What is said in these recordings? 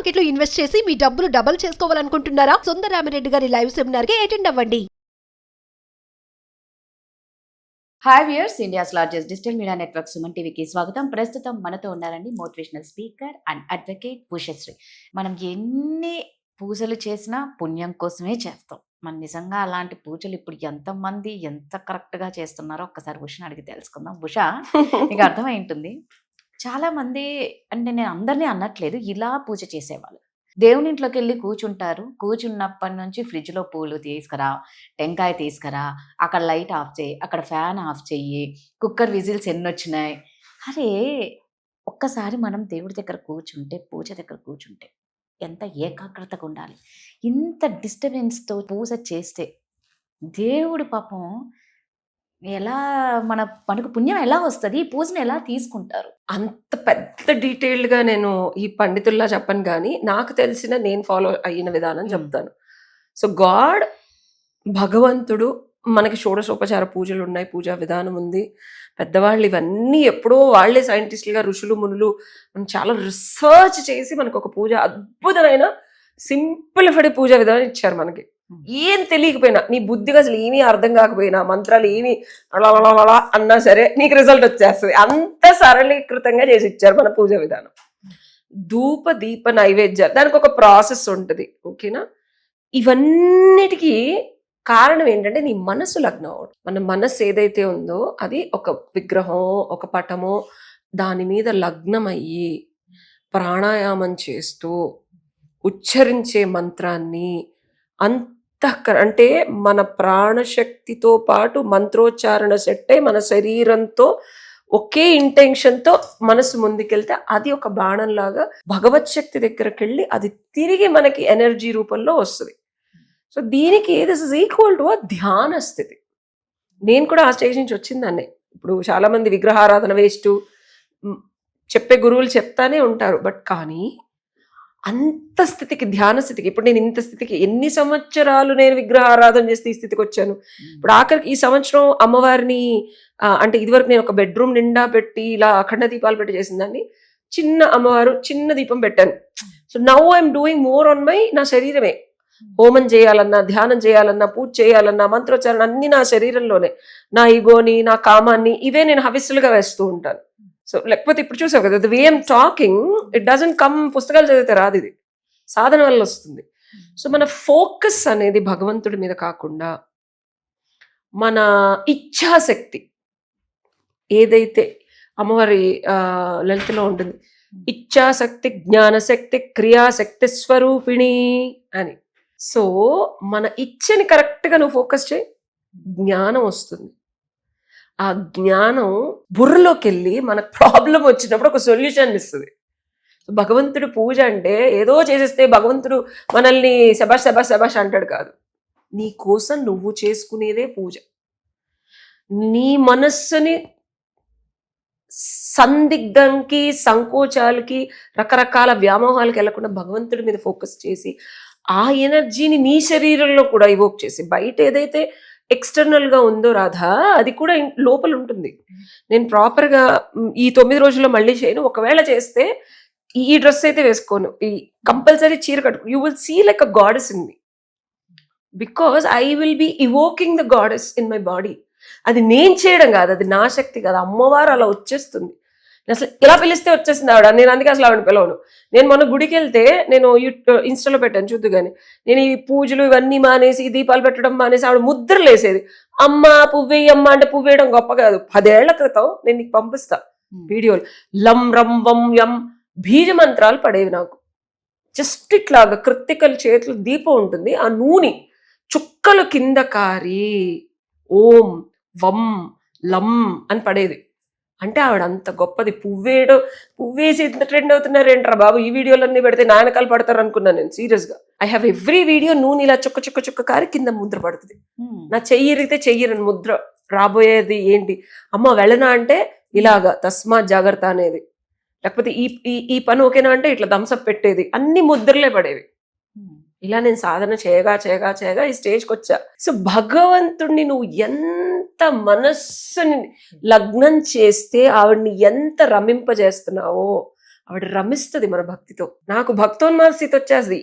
Market లో invest చేసి మీ డబ్బులు డబుల్ చేసుకోవాలనుకుంటున్నారా? సుందరరామిరెడ్డి గారి లైవ్ సెమినార్ కి అటెండ్ అవ్వండి. Hi viewers, India's largest digital media network Suman టీవీకి స్వాగతం. ప్రస్తుతం మనతో ఉన్నారండి motivational speaker and advocate Ushasri. మనం ఎన్ని పూజలు చేసినా పుణ్యం కోసమే చేస్తాం. మనం నిజంగా అలాంటి పూజలు ఇప్పుడు ఎంతమంది ఎంత కరెక్ట్గా చేస్తున్నారో ఒక్కసారి ఉషని అడిగి తెలుసుకుందాం. ఉష, నీకు అర్థమై ఉంటుంది. చాలా మంది, అంటే నేను అందరినీ అనట్లేదు, ఇలా పూజ చేసేవాళ్ళు దేవుని ఇంట్లోకి వెళ్ళి కూర్చుంటారు. కూర్చున్నప్పటి నుంచి ఫ్రిడ్జ్లో పూలు తీసుకురా, టెంకాయ తీసుకురా, అక్కడ లైట్ ఆఫ్ చేయి, అక్కడ ఫ్యాన్ ఆఫ్ చెయ్యి, కుక్కర్ విజిల్స్ ఎన్ని వచ్చినాయి. అరే, ఒక్కసారి మనం దేవుడి దగ్గర కూర్చుంటే, పూజ దగ్గర కూర్చుంటే ఎంత ఏకాగ్రతగా ఉండాలి. ఇంత డిస్టర్బెన్స్తో పూజ చేస్తే దేవుడు పాపం ఎలా మనకు పుణ్యం ఎలా వస్తుంది, ఈ పూజను ఎలా తీసుకుంటారు? అంత పెద్ద డీటెయిల్డ్గా నేను ఈ పండితుల్లా చెప్పను, కానీ నాకు తెలిసిన నేను ఫాలో అయిన విధానం చెప్తాను. సో గాడ్, భగవంతుడు, మనకి షోడశోపచార పూజలు ఉన్నాయి, పూజా విధానం ఉంది. పెద్దవాళ్ళు ఇవన్నీ ఎప్పుడో వాళ్ళే సైంటిస్టులుగా, ఋషులు మునులు చాలా రీసెర్చ్ చేసి మనకు ఒక పూజ, అద్భుతమైన సింప్లిఫైడ్ పూజా విధానం ఇచ్చారు మనకి. ఏం తెలియకపోయినా, నీ బుద్ధిగా అసలు ఏమీ అర్థం కాకపోయినా, మంత్రాలు ఏమి అలా అన్నా సరే నీకు రిజల్ట్ వచ్చేస్తుంది. అంత సరళీకృతంగా చేసి ఇచ్చారు మన పూజ విధానం. ధూప దీప నైవేద్యాలు, దానికి ఒక ప్రాసెస్ ఉంటుంది, ఓకేనా? ఇవన్నిటికీ కారణం ఏంటంటే నీ మనసు లగ్నం అవడం. మన మనసు ఏదైతే ఉందో అది ఒక విగ్రహం, ఒక పటమో, దాని మీద లగ్నం అయ్యి ప్రాణాయామం చేస్తూ ఉచ్చరించే మంత్రాన్ని అంటే మన ప్రాణశక్తితో పాటు మంత్రోచ్చారణ సెట్ అయి మన శరీరంతో ఒకే ఇంటెన్షన్తో మనసు ముందుకెళ్తే అది ఒక బాణంలాగా భగవత్ శక్తి దగ్గరికి వెళ్ళి అది తిరిగి మనకి ఎనర్జీ రూపంలో వస్తుంది. సో దీనికి దిస్ ఇస్ ఈక్వల్ టు ధ్యాన స్థితి. నేను కూడా ఆ స్టేజ్ నుంచి వచ్చిందాన్నే. ఇప్పుడు చాలా మంది విగ్రహారాధన వేస్ట్ చెప్పే గురువులు చెప్తానే ఉంటారు, బట్ కానీ అంత స్థితికి, ధ్యాన స్థితికి, ఇప్పుడు నేను ఇంత స్థితికి ఎన్ని సంవత్సరాలు నేను విగ్రహారాధన చేస్తే ఈ స్థితికి వచ్చాను. ఇప్పుడు ఆఖరికి ఈ సంవత్సరం అమ్మవారిని, అంటే ఇదివరకు నేను ఒక బెడ్రూమ్ నిండా పెట్టి ఇలా అఖండ దీపాలు పెట్టి చేసిందాన్ని, చిన్న అమ్మవారు, చిన్న దీపం పెట్టాను. So now I'm doing more on నా శరీరమే. హోమం చేయాలన్నా, ధ్యానం చేయాలన్నా, పూజ చేయాలన్నా, మంత్రోచ్చారణ అన్ని నా శరీరంలోనే. నా ఈగోని, నా కామాన్ని, ఇవే నేను హవిస్సులుగా వేస్తూ ఉంటాను. సో లేకపోతే ఇప్పుడు చూసావు కదా, the way I'm talking, it doesn't come పుస్తకాలు చదివితే రాదు, ఇది సాధన వల్ల వస్తుంది. సో మన ఫోకస్ అనేది భగవంతుడి మీద కాకుండా మన ఇచ్ఛాశక్తి ఏదైతే అమ్మవారి లలితలో ఉంటుంది, ఇచ్ఛాశక్తి, జ్ఞానశక్తి, క్రియాశక్తి స్వరూపిణి అని. సో మన ఇచ్చని కరెక్ట్గా నువ్వు ఫోకస్ చేయి, జ్ఞానం వస్తుంది. ఆ జ్ఞానం బుర్రలోకి వెళ్ళి మనకు ప్రాబ్లం వచ్చినప్పుడు ఒక సొల్యూషన్ ఇస్తుంది. భగవంతుడు పూజ అంటే ఏదో చేసేస్తే భగవంతుడు మనల్ని శబాష్ శబాష్ శబాష్ అంటాడు కాదు. నీ కోసం నువ్వు చేసుకునేదే పూజ. నీ మనస్సుని సందిగ్ధంకి, సంకోచాలకి, రకరకాల వ్యామోహాలకి వెళ్లకుండా భగవంతుడి మీద ఫోకస్ చేసి ఆ ఎనర్జీని నీ శరీరంలో కూడా ఇవోక్ చేసి, బయట ఏదైతే ఎక్స్టర్నల్ గా ఉందో రాధా, అది కూడా లోపల ఉంటుంది. నేను ప్రాపర్ గా ఈ 9 రోజుల్లో మళ్ళీ చేయను. ఒకవేళ చేస్తే ఈ డ్రెస్ అయితే వేసుకోను, ఈ కంపల్సరీ చీర కట్టుకో. You will see like a goddess in me, because I will be invoking the goddess in my body. అది నేను చేయడం కాదు, అది నా శక్తి కాదు, అమ్మవారు అలా వచ్చేస్తుంది. అసలు ఇలా పిలిస్తే వచ్చేసింది ఆవిడ. నేను అందుకే అసలు ఆవిడ పిలవను. నేను మొన్న గుడికి వెళ్తే, నేను ఇన్స్టాలో పెట్టాను చూద్దు కానీ, నేను ఈ పూజలు ఇవన్నీ మానేసి, దీపాలు పెట్టడం మానేసి, ఆవిడ ముద్రలు వేసేది. అమ్మ పువ్వేయి అమ్మ అంటే, పువ్వేయడం గొప్ప కాదు. 10 ఏళ్ల క్రితం నేను నీకు పంపిస్తా వీడియోలు. లం రం వం యం బీజ మంత్రాలు పడేవి నాకు. జస్ట్ ఇట్లాగా కృత్తికల చేతులు దీపం ఉంటుంది, ఆ నూనె చుక్కలు కింద కారి ఓం వం లం అని పడేది. అంటే ఆవిడ అంత గొప్పది. పువ్వేసి ఇంత ట్రెండ్ అవుతున్నారు ఏంట్రా బాబు, ఈ వీడియోలన్నీ పెడితే నాయనకాలు పడతారు అనుకున్నాను నేను సీరియస్ గా. I have every video. నూనె ఇలా చుక్క చుక్క చుక్క కారి కింద ముద్ర పడుతుంది. నా చెయ్యిరిగితే చెయ్యరని ముద్ర రాబోయేది ఏంటి, అమ్మ వెళ్ళనా అంటే ఇలాగా తస్మాత్ జాగ్రత్త అనేది, లేకపోతే ఈ పని ఓకేనా అంటే ఇట్లా థమ్స్అప్ పెట్టేది, అన్ని ముద్రలే పడేవి. ఇలా నేను సాధన చేయగా చేయగా చేయగా ఈ స్టేజ్కి వచ్చా. సో భగవంతుడిని నువ్వు ఎంత మనస్సుని లగ్నం చేస్తే, ఆవిడ్ని ఎంత రమింపజేస్తున్నావో, ఆవిడ రమిస్తుంది మన భక్తితో. నాకు భక్తోన్మాద స్థితి వచ్చేస్తుంది.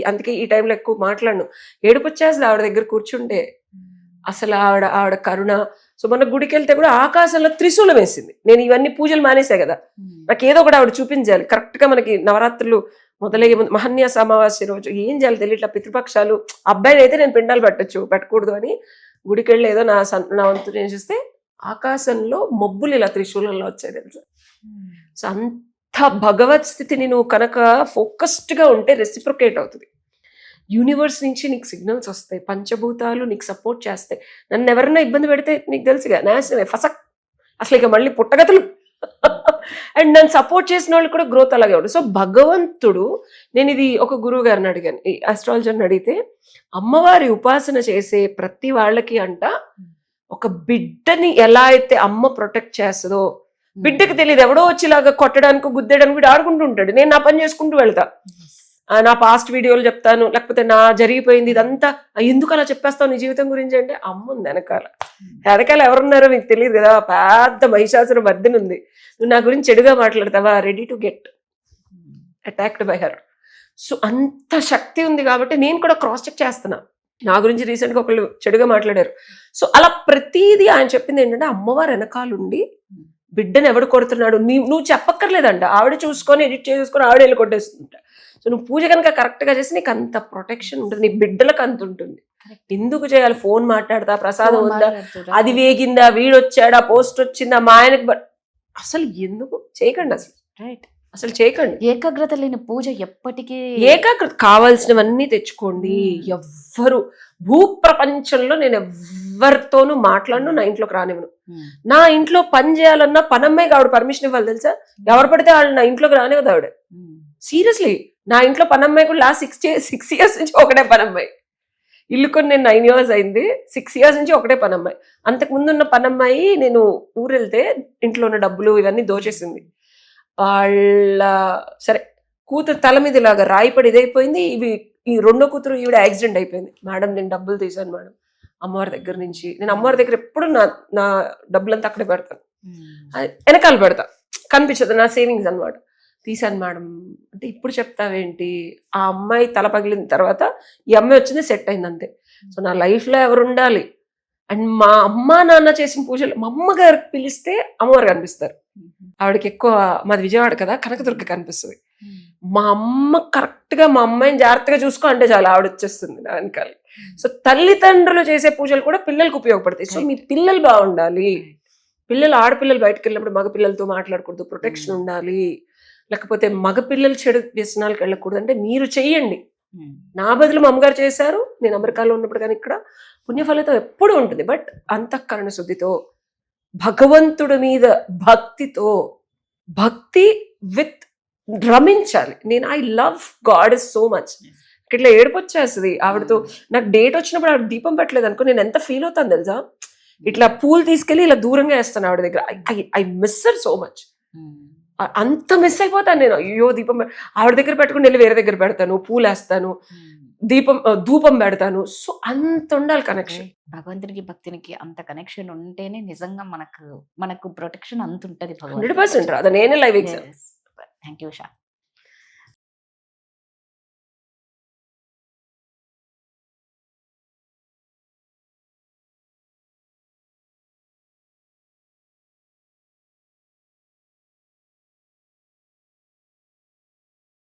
అందుకే ఈ టైంలో ఎక్కువ మాట్లాడను. ఏడుపు వచ్చేస్తుంది ఆవిడ దగ్గర కూర్చుంటే. అసలు ఆవిడ కరుణ. సో మన గుడికి వెళ్తే కూడా ఆకాశంలో త్రిశూలం వేసింది. నేను ఇవన్నీ పూజలు మానేసే కదా, నాకు ఏదో ఒకటి ఆవిడ చూపించాలి. కరెక్ట్ గా మనకి నవరాత్రులు మొదలయ్యే ముందు మహన్యాస అమావాస్య రోజు ఏం చేయాలి తెలియట్లా, పితృపక్షాలు, అబ్బాయిని అయితే నేను పిండాలు పెట్టకూడదు అని గుడికి వెళ్ళి ఏదో నా వంతు నేను చూస్తే ఆకాశంలో మబ్బులు ఇలా త్రిశూలంలో వచ్చాయి తెలుసా. సో అంత భగవత్ స్థితిని నువ్వు కనుక ఫోకస్డ్ గా ఉంటే రెసిప్రొకేట్ అవుతుంది. యూనివర్స్ నుంచి నీకు సిగ్నల్స్ వస్తాయి, పంచభూతాలు నీకు సపోర్ట్ చేస్తాయి. నన్ను ఎవరైనా ఇబ్బంది పెడితే నీకు తెలుసుగా నాశనమే, ఫసక్, అసలు ఇక మళ్ళీ పుట్టగతులు. అండ్ నన్ను సపోర్ట్ చేసిన వాళ్ళు కూడా గ్రోత్ అలాగే ఉంటుంది. సో భగవంతుడు, నేను ఇది ఒక గురువు గారిని అడిగాను, ఈ ఆస్ట్రాలజర్ని అడిగితే, అమ్మవారి ఉపాసన చేసే ప్రతి వాళ్ళకి అంట ఒక బిడ్డని ఎలా అయితే అమ్మ ప్రొటెక్ట్ చేస్తుందో, బిడ్డకి తెలియదు, ఎవడో వచ్చేలాగా కొట్టడానికి గుద్దేయడానికి వీడు ఆడుకుంటూ ఉంటాడు, నేను నా పని చేసుకుంటూ వెళ్తా, నా పాస్ట్ వీడియోలు చెప్తాను, లేకపోతే నా జరిగిపోయింది ఇదంతా ఎందుకు అలా చెప్పేస్తావు నీ జీవితం గురించి అంటే, అమ్మ ఉంది వెనకాల ఎవరున్నారో మీకు తెలియదు కదా, పెద్ద మహిషాసుర మర్దిని ఉంది, నువ్వు నా గురించి చెడుగా మాట్లాడతావా, ready to get attacked by her. So అంత శక్తి ఉంది కాబట్టి నేను కూడా క్రాస్ చెక్ చేస్తున్నా. నా గురించి రీసెంట్గా ఒకళ్ళు చెడుగా మాట్లాడారు. సో అలా ప్రతిదీ ఆయన చెప్పింది ఏంటంటే, అమ్మవారు వెనకాలండి బిడ్డను ఎవడు కొడుతున్నాడు నువ్వు చెప్పక్కర్లేదంట, ఆవిడ చూసుకొని ఎడిట్ చేసుకొని ఆవిడ వెళ్ళి కొట్టేస్తుంట. సో నువ్వు పూజ కనుక కరెక్ట్ గా చేసి నీకు అంత ప్రొటెక్షన్ ఉంటుంది, నీ బిడ్డలకు అంత ఉంటుంది. ఎందుకు చేయాలి, ఫోన్ మాట్లాడతా, ప్రసాదం ఉందా, అది వేగిందా, వీడొచ్చాడా, పోస్ట్ వచ్చిందా, మా ఆయనకు, అసలు ఎందుకు చేయకండి, అసలు చేయకండి. ఏకాగ్రత లేని పూజ ఎప్పటికీ, ఏకాగ్రత కావాల్సినవన్నీ తెచ్చుకోండి. ఎవ్వరు భూప్రపంచంలో నేను ఎవరితోనూ మాట్లాడను, నా ఇంట్లోకి రానివ్వను. నా ఇంట్లో పని చేయాలన్నా పనమ్మాయికి ఆవిడ పర్మిషన్ ఇవ్వాలి తెలుసా. ఎవరు పడితే వాళ్ళు నా ఇంట్లోకి రానివ్వదు ఆవిడ. సీరియస్లీ, నా ఇంట్లో పనమ్మాయి కూడా లాస్ట్ 6 years నుంచి ఒకటే పనమ్మాయి. ఇల్లు కొని నేను 9 years అయింది, 6 years నుంచి ఒకటే పనమ్మాయి. అంతకు ముందు ఉన్న పనమ్మాయి నేను ఊరు వెళ్తే ఇంట్లో ఉన్న డబ్బులు ఇవన్నీ దోచేసింది. వాళ్ళ సరే కూతురు తల మీద ఇలాగా రాయిపడి ఇదైపోయింది. ఈ రెండో కూతురు ఈవిడ యాక్సిడెంట్ అయిపోయింది. మేడం నేను డబ్బులు తీసాను మేడం అమ్మవారి దగ్గర నుంచి, నేను అమ్మవారి దగ్గర ఎప్పుడు నా డబ్బులంతా అక్కడే పెడతాను, వెనకాల పెడతా, కనిపించదు, నా సేవింగ్స్ అన్నమాట. తీసాను మేడం అంటే, ఇప్పుడు చెప్తావేంటి, ఆ అమ్మాయి తల పగిలిన తర్వాత ఈ అమ్మాయి వచ్చింది, సెట్ అయింది అంతే. సో నా లైఫ్లో ఎవరు ఉండాలి, అండ్ మా అమ్మ నాన్న చేసిన పూజలు మా అమ్మగారికి పిలిస్తే అమ్మవారు కనిపిస్తారు. ఆవిడకి ఎక్కువ, మాది విజయవాడ కదా, కనకదుర్గ కనిపిస్తుంది. మా అమ్మ కరెక్ట్ గా మా అమ్మాయిని జాగ్రత్తగా చూసుకో అంటే చాలా ఆవిడ వచ్చేస్తుంది నా వెనకాల. సో తల్లిదండ్రులు చేసే పూజలు కూడా పిల్లలకు ఉపయోగపడతాయి. సో మీ పిల్లలు బాగుండాలి, ఆడపిల్లలు బయటకు వెళ్ళినప్పుడు మగ పిల్లలతో మాట్లాడకూడదు, ప్రొటెక్షన్ ఉండాలి. లేకపోతే మగ పిల్లలు చెడు వ్యసనాలకు వెళ్ళకూడదు అంటే మీరు చెయ్యండి. నా బదులు మా అమ్మగారు చేశారు, నేను అమెరికాలో ఉన్నప్పుడు, కానీ ఇక్కడ పుణ్యఫలితం ఎప్పుడు ఉంటుంది. బట్ అంతఃకరణ శుద్ధితో, భగవంతుడి మీద భక్తితో, భక్తి విత్ రమించాలి. నేను I love God is so much. ఇట్లా ఏడుపు వచ్చేస్తుంది ఆవిడతో. నాకు డేట్ వచ్చినప్పుడు ఆవిడ దీపం పెట్టలేదు అనుకో, నేను ఎంత ఫీల్ అవుతాను తెలుసా. ఇట్లా పూలు తీసుకెళ్ళి ఇలా దూరంగా వేస్తాను ఆవిడ దగ్గర. I miss her so much. అంత మిస్ అయిపోతాను నేను. అయ్యో దీపం ఆవిడ దగ్గర పెట్టుకుని వెళ్ళి వేరే దగ్గర పెడతాను, పూలు వేస్తాను, ధూపం పెడతాను. సో అంత ఉండాలి కనెక్షన్. భగవంతునికి భక్తినికి అంత కనెక్షన్ ఉంటేనే నిజంగా మనకు ప్రొటెక్షన్ అంత ఉంటది. 100% అది నేనే live example. Thank you Usha.